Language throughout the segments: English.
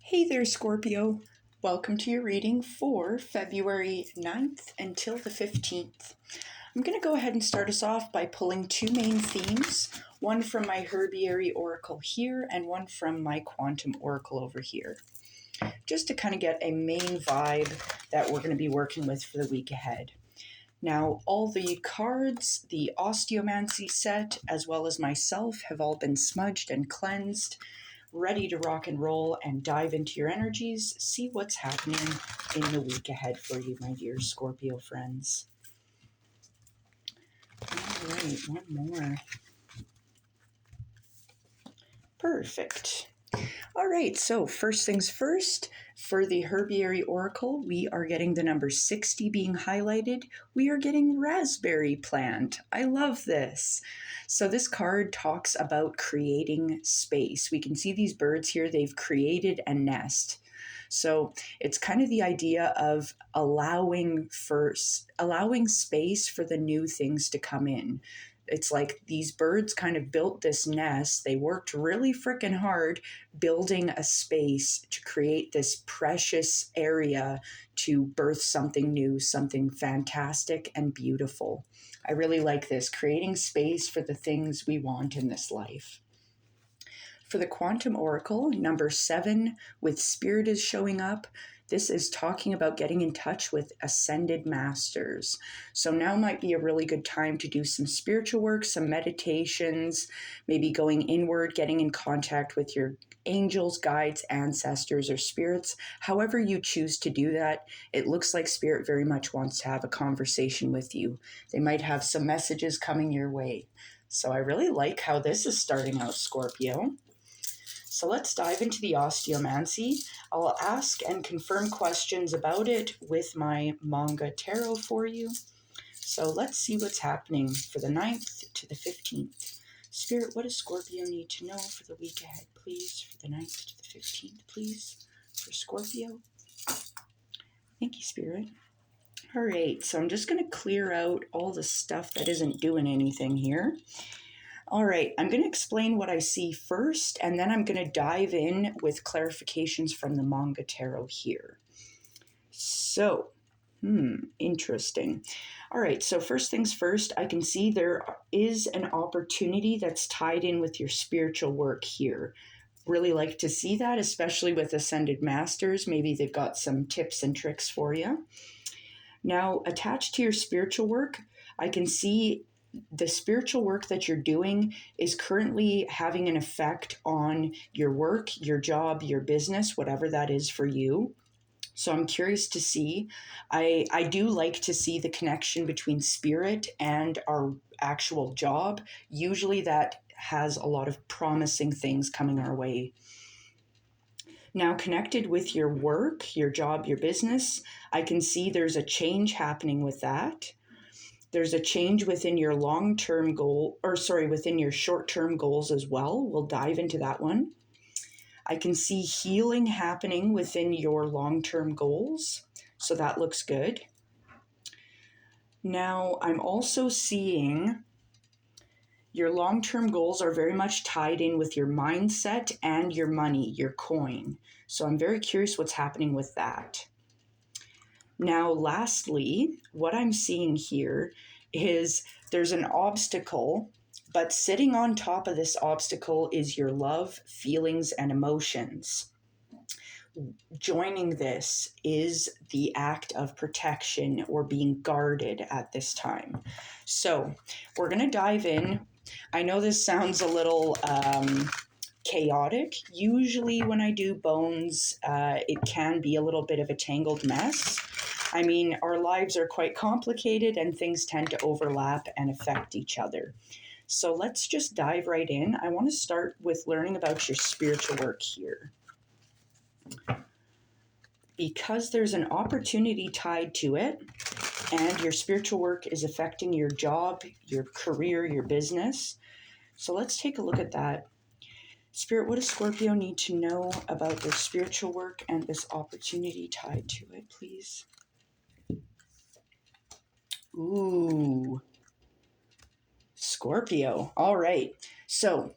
Hey there, Scorpio. Welcome to your reading for February 9th until the 15th. I'm going to go ahead and start us off by pulling two main themes, one from my Herbiary Oracle here and one from my Quantum Oracle over here, just to kind of get a main vibe that we're going to be working with for the week ahead. Now, all the cards, the Osteomancy set, as well as myself, have all been smudged and cleansed, ready to rock and roll and dive into your energies, see what's happening in the week ahead for you, my dear Scorpio friends. All right, one more. Perfect. All right, so first things first, for the Herbiary Oracle, we are getting the number 60 being highlighted. We are getting raspberry plant. I love this. So this card talks about creating space. We can see these birds here, they've created a nest. So it's kind of the idea of allowing space for the new things to come in. It's like these birds kind of built this nest. They worked really freaking hard building a space to create this precious area to birth something new, something fantastic and beautiful. I really like this, creating space for the things we want in this life. For the Quantum Oracle, number 7, with Spirit is showing up. This is talking about getting in touch with ascended masters. So now might be a really good time to do some spiritual work, some meditations, maybe going inward, getting in contact with your angels, guides, ancestors, or spirits. However you choose to do that, it looks like Spirit very much wants to have a conversation with you. They might have some messages coming your way. So I really like how this is starting out, Scorpio. So let's dive into the Osteomancy. I'll ask and confirm questions about it with my Manga Tarot for you. So let's see what's happening for the 9th to the 15th. Spirit, what does Scorpio need to know for the week ahead, please? For the 9th to the 15th, please, for Scorpio. Thank you, Spirit. All right, so I'm just going to clear out all the stuff that isn't doing anything here. All right, I'm going to explain what I see first, and then I'm going to dive in with clarifications from the Manga Tarot here. So, interesting. All right, so first things first, I can see there is an opportunity that's tied in with your spiritual work here. Really like to see that, especially with Ascended Masters. Maybe they've got some tips and tricks for you. Now, attached to your spiritual work, I can see the spiritual work that you're doing is currently having an effect on your work, your job, your business, whatever that is for you. So I'm curious to see. I do like to see the connection between spirit and our actual job. Usually that has a lot of promising things coming our way. Now, connected with your work, your job, your business, I can see there's a change happening with that. There's a change within your long-term goal, within your short-term goals as well. We'll dive into that one. I can see healing happening within your long-term goals, so that looks good. Now, I'm also seeing your long-term goals are very much tied in with your mindset and your money, your coin. So I'm very curious what's happening with that. Now, lastly, what I'm seeing here is there's an obstacle, but sitting on top of this obstacle is your love, feelings, and emotions. Joining this is the act of protection or being guarded at this time. So we're going to dive in. I know this sounds a little chaotic. Usually when I do bones, it can be a little bit of a tangled mess. I mean, our lives are quite complicated and things tend to overlap and affect each other. So let's just dive right in. I want to start with learning about your spiritual work here. Because there's an opportunity tied to it, and your spiritual work is affecting your job, your career, your business. So let's take a look at that. Spirit, what does Scorpio need to know about their spiritual work and this opportunity tied to it, please? Ooh, Scorpio. All right. So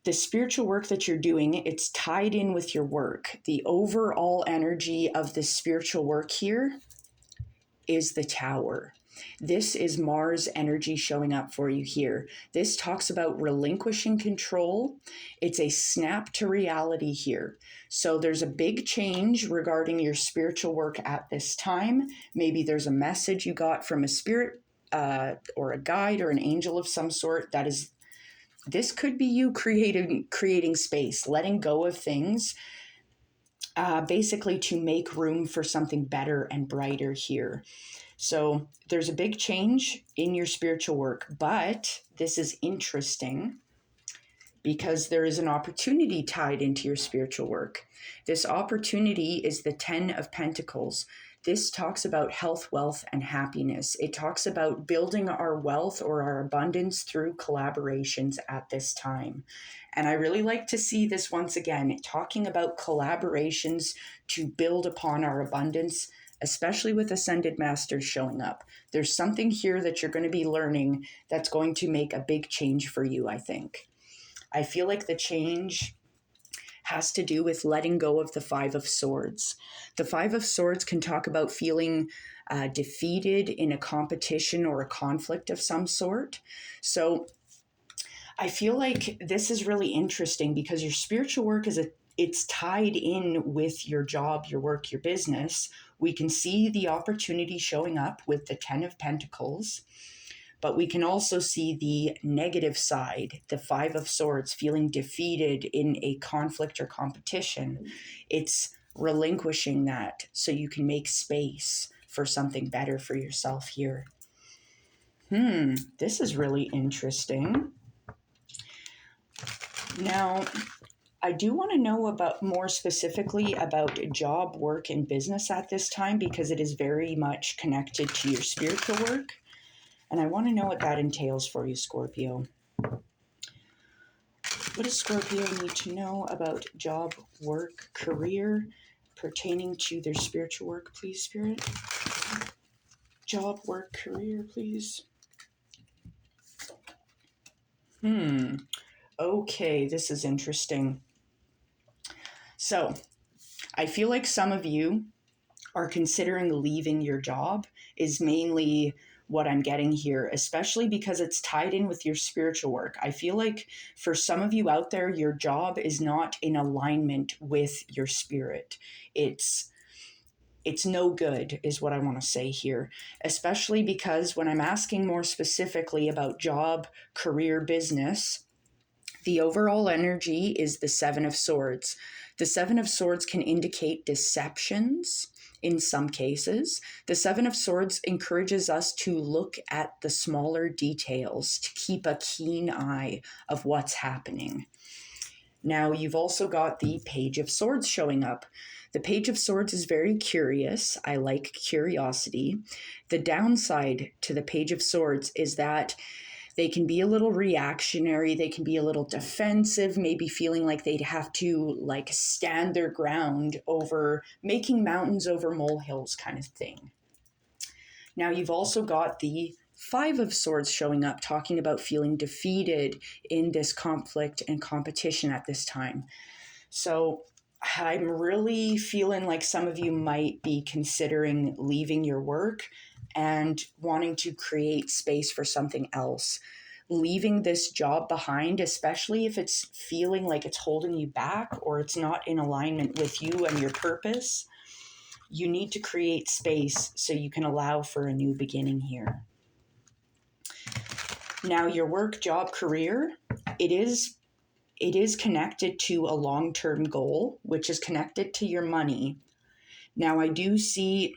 the spiritual work that you're doing, it's tied in with your work. The overall energy of the spiritual work here is the Tower. This is Mars energy showing up for you here. This talks about relinquishing control. It's a snap to reality here. So there's a big change regarding your spiritual work at this time. Maybe there's a message you got from a spirit or a guide or an angel of some sort. This could be you creating space, letting go of things, basically to make room for something better and brighter here. So there's a big change in your spiritual work, but this is interesting because there is an opportunity tied into your spiritual work. This opportunity is the 10 of Pentacles. This talks about health, wealth, and happiness. It talks about building our wealth or our abundance through collaborations at this time. And I really like to see this once again, talking about collaborations to build upon our abundance, especially with Ascended Masters showing up. There's something here that you're going to be learning that's going to make a big change for you, I think. I feel like the change has to do with letting go of the Five of Swords. The Five of Swords can talk about feeling defeated in a competition or a conflict of some sort. So I feel like this is really interesting because your spiritual work it's tied in with your job, your work, your business. We can see the opportunity showing up with the 10 of Pentacles. But we can also see the negative side, the Five of Swords, feeling defeated in a conflict or competition. It's relinquishing that so you can make space for something better for yourself here. This is really interesting. Now, I do want to know about more specifically about job, work, and business at this time because it is very much connected to your spiritual work. And I want to know what that entails for you, Scorpio. What does Scorpio need to know about job, work, career pertaining to their spiritual work, please, Spirit? Job, work, career, please. Okay, this is interesting. So, I feel like some of you are considering leaving your job is mainly what I'm getting here, especially because it's tied in with your spiritual work. I feel like for some of you out there, your job is not in alignment with your spirit. It's no good is what I want to say here, especially because when I'm asking more specifically about job, career, business, the overall energy is the Seven of Swords. The Seven of Swords can indicate deceptions in some cases. The Seven of Swords encourages us to look at the smaller details, to keep a keen eye of what's happening. Now, you've also got the Page of Swords showing up. The Page of Swords is very curious. I like curiosity. The downside to the Page of Swords is that they can be a little reactionary. They can be a little defensive, maybe feeling like they'd have to stand their ground over making mountains over molehills kind of thing. Now you've also got the Five of Swords showing up, talking about feeling defeated in this conflict and competition at this time. So I'm really feeling like some of you might be considering leaving your work and wanting to create space for something else. Leaving this job behind, especially if it's feeling like it's holding you back or it's not in alignment with you and your purpose, you need to create space so you can allow for a new beginning here. Now, your work, job, career, it is connected to a long-term goal, which is connected to your money. Now, I do see,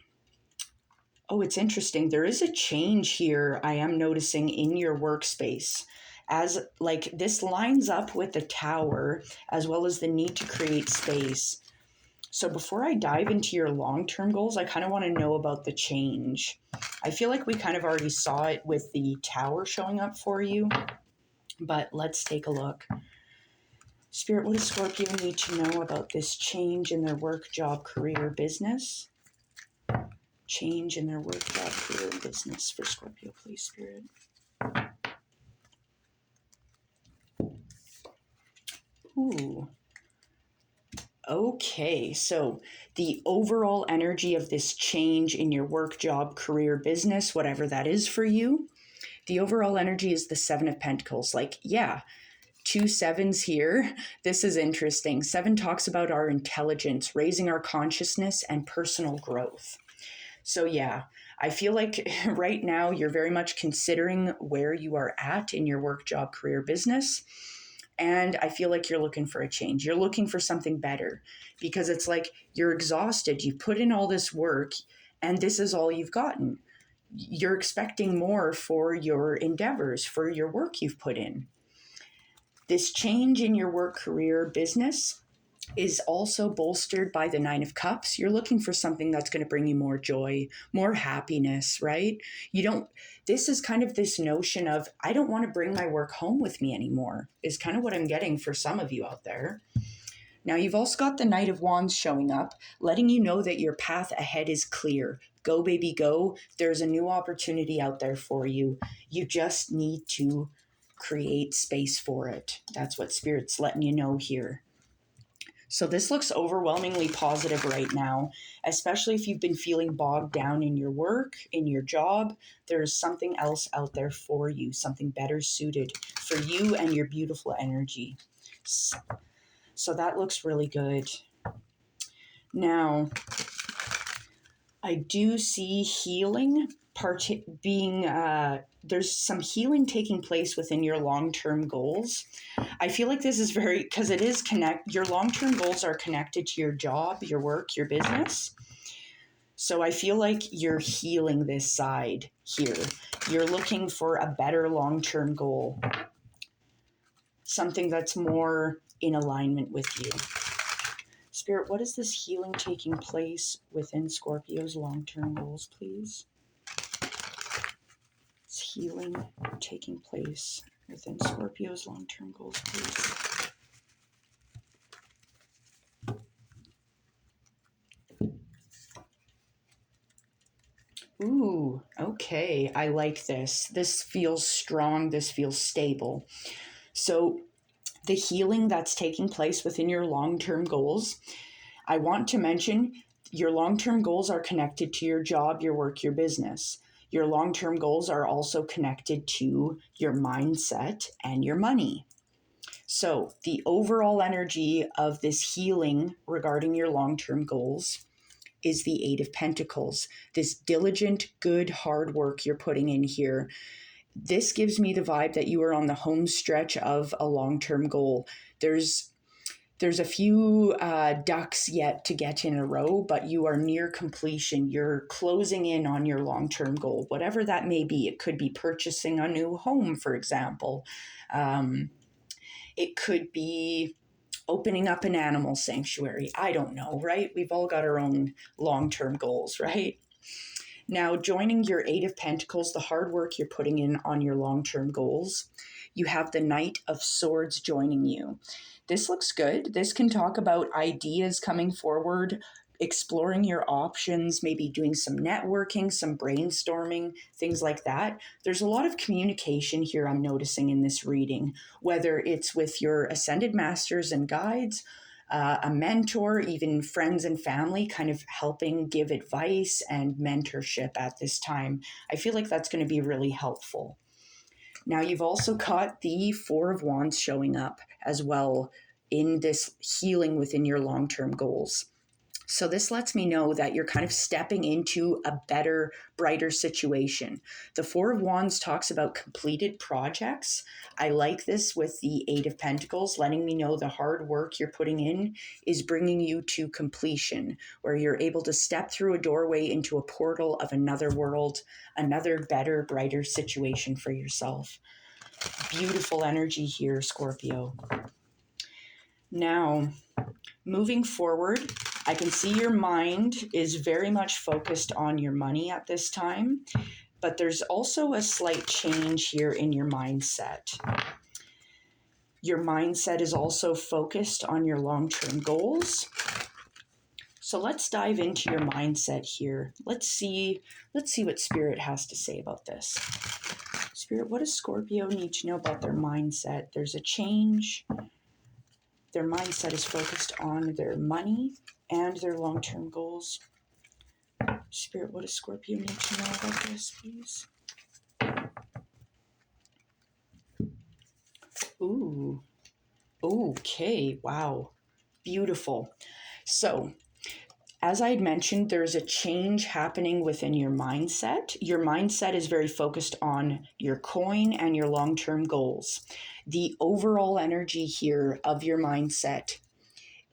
it's interesting. There is a change here I am noticing in your workspace. As this lines up with the Tower as well as the need to create space. So before I dive into your long-term goals, I kind of want to know about the change. I feel like we kind of already saw it with the Tower showing up for you, but let's take a look. Spirit, what does Scorpio need to know about this change in their work, job, career, business? Change in their work, job, career, business for Scorpio, please, Spirit. Ooh. Okay, so the overall energy of this change in your work, job, career, business, whatever that is for you, the overall energy is the Seven of Pentacles. Like, yeah, two sevens here. This is interesting. Seven talks about our intelligence, raising our consciousness, and personal growth. So, yeah, I feel like right now you're very much considering where you are at in your work, job, career, business. And I feel like you're looking for a change. You're looking for something better because it's like you're exhausted. You put in all this work and this is all you've gotten. You're expecting more for your endeavors, for your work you've put in. This change in your work, career, business is also bolstered by the Nine of Cups. You're looking for something that's going to bring you more joy, more happiness, right? This is kind of this notion of, I don't want to bring my work home with me anymore, is kind of what I'm getting for some of you out there. Now, you've also got the Knight of Wands showing up, letting you know that your path ahead is clear. Go, baby, go. There's a new opportunity out there for you. You just need to create space for it. That's what Spirit's letting you know here. So this looks overwhelmingly positive right now, especially if you've been feeling bogged down in your work, in your job. There's something else out there for you, something better suited for you and your beautiful energy. So that looks really good. Now, I do see healing there's some healing taking place within your long-term goals. I feel like this is because it is your long-term goals are connected to your job, your work, your business. So I feel like you're healing this side here. You're looking for a better long-term goal, something that's more in alignment with you. Spirit, what is this healing taking place within Scorpio's long-term goals, please? It's healing taking place within Scorpio's long-term goals, please. Ooh, okay. I like this. This feels strong. This feels stable. So the healing that's taking place within your long-term goals, I want to mention your long-term goals are connected to your job, your work, your business. Your long-term goals are also connected to your mindset and your money. So the overall energy of this healing regarding your long-term goals is the Eight of Pentacles. This diligent, good, hard work you're putting in here. This gives me the vibe that you are on the home stretch of a long-term goal. There's a few ducks yet to get in a row, but you are near completion. You're closing in on your long-term goal, whatever that may be. It could be purchasing a new home, for example. It could be opening up an animal sanctuary. I don't know, right? We've all got our own long-term goals, right? Now, joining your Eight of Pentacles, the hard work you're putting in on your long-term goals, you have the Knight of Swords joining you. This looks good. This can talk about ideas coming forward, exploring your options, maybe doing some networking, some brainstorming, things like that. There's a lot of communication here I'm noticing in this reading, whether it's with your ascended masters and guides, a mentor, even friends and family kind of helping give advice and mentorship at this time. I feel like that's going to be really helpful. Now, you've also got the Four of Wands showing up as well in this healing within your long-term goals. So this lets me know that you're kind of stepping into a better, brighter situation. The Four of Wands talks about completed projects. I like this with the Eight of Pentacles, letting me know the hard work you're putting in is bringing you to completion, where you're able to step through a doorway into a portal of another world, another better, brighter situation for yourself. Beautiful energy here, Scorpio. Now, moving forward, I can see your mind is very much focused on your money at this time, but there's also a slight change here in your mindset. Your mindset is also focused on your long-term goals. So let's dive into your mindset here. Let's see what Spirit has to say about this. Spirit, what does Scorpio need to know about their mindset? There's a change. Their mindset is focused on their money and their long-term goals. Spirit, what does Scorpio need to know about this, please? Ooh. Okay. Wow. Beautiful. So, as I had mentioned, there's a change happening within your mindset. Your mindset is very focused on your coin and your long-term goals. The overall energy here of your mindset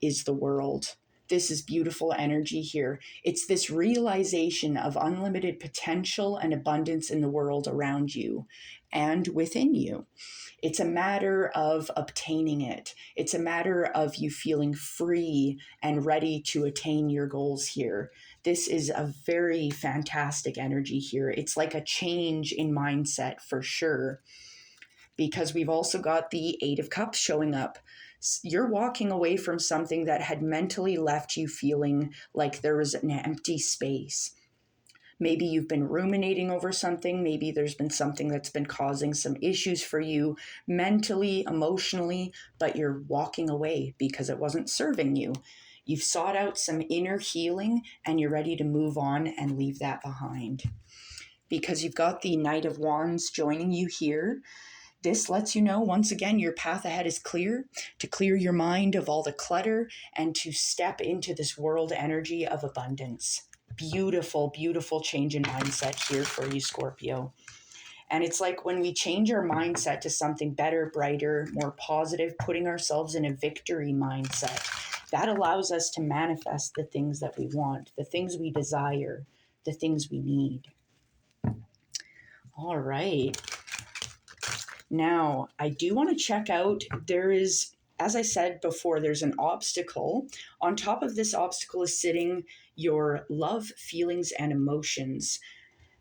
is the world. This is beautiful energy here. It's this realization of unlimited potential and abundance in the world around you and within you. It's a matter of obtaining it. It's a matter of you feeling free and ready to attain your goals here. This is a very fantastic energy here. It's like a change in mindset for sure, because we've also got the Eight of Cups showing up. You're walking away from something that had mentally left you feeling like there was an empty space. Maybe you've been ruminating over something. Maybe there's been something that's been causing some issues for you mentally, emotionally, but you're walking away because it wasn't serving you. You've sought out some inner healing and you're ready to move on and leave that behind. Because you've got the Knight of Wands joining you here. This lets you know, once again, your path ahead is clear, to clear your mind of all the clutter and to step into this world energy of abundance. Beautiful, beautiful change in mindset here for you, Scorpio. And it's like when we change our mindset to something better, brighter, more positive, putting ourselves in a victory mindset, that allows us to manifest the things that we want, the things we desire, the things we need. All right. Now, I do want to check out, there is, as I said before, there's an obstacle. On top of this obstacle is sitting your love, feelings, and emotions.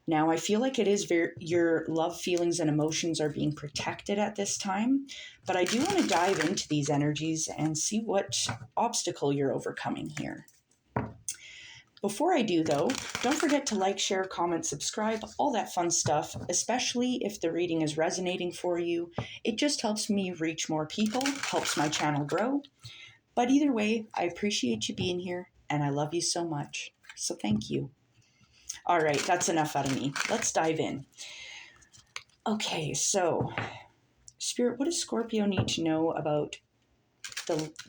Now, I feel like it is your love, feelings, and emotions are being protected at this time, but I do want to dive into these energies and see what obstacle you're overcoming here. Before I do, though, don't forget to like, share, comment, subscribe, all that fun stuff, especially if the reading is resonating for you. It just helps me reach more people, helps my channel grow. But either way, I appreciate you being here, and I love you so much. So thank you. All right, that's enough out of me. Let's dive in. Okay, so, Spirit, what does Scorpio need to know about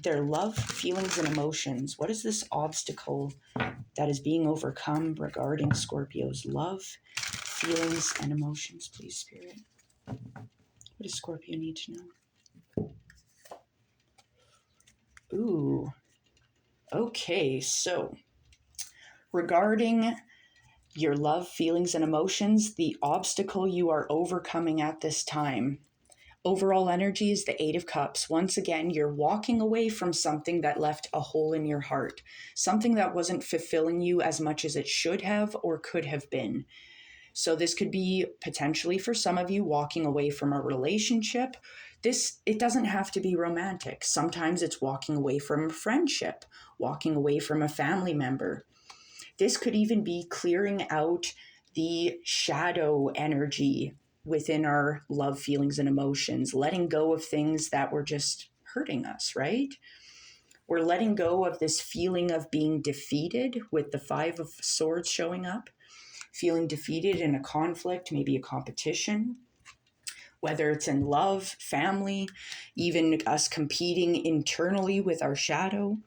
their love, feelings, and emotions? What is this obstacle that is being overcome regarding Scorpio's love, feelings, and emotions, please, Spirit? What does Scorpio need to know? Ooh. Okay, so regarding your love, feelings, and emotions, the obstacle you are overcoming at this time. Overall energy is the Eight of Cups. Once again, you're walking away from something that left a hole in your heart, something that wasn't fulfilling you as much as it should have or could have been. So this could be potentially for some of you walking away from a relationship. It doesn't have to be romantic. Sometimes it's walking away from a friendship, walking away from a family member. This could even be clearing out the shadow energy within our love, feelings, and emotions, letting go of things that were just hurting us, right? We're letting go of this feeling of being defeated with the Five of Swords showing up, feeling defeated in a conflict, maybe a competition, whether it's in love, family, even us competing internally with our shadow.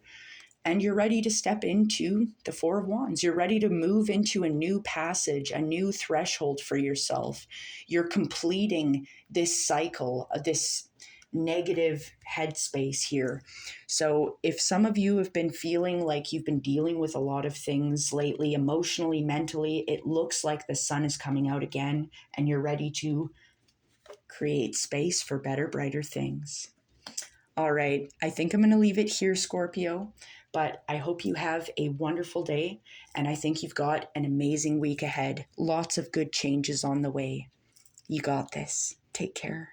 And you're ready to step into the Four of Wands. You're ready to move into a new passage, a new threshold for yourself. You're completing this cycle, this negative headspace here. So if some of you have been feeling like you've been dealing with a lot of things lately, emotionally, mentally, it looks like the sun is coming out again and you're ready to create space for better, brighter things. All right, I think I'm going to leave it here, Scorpio, but I hope you have a wonderful day, and I think you've got an amazing week ahead. Lots of good changes on the way. You got this. Take care.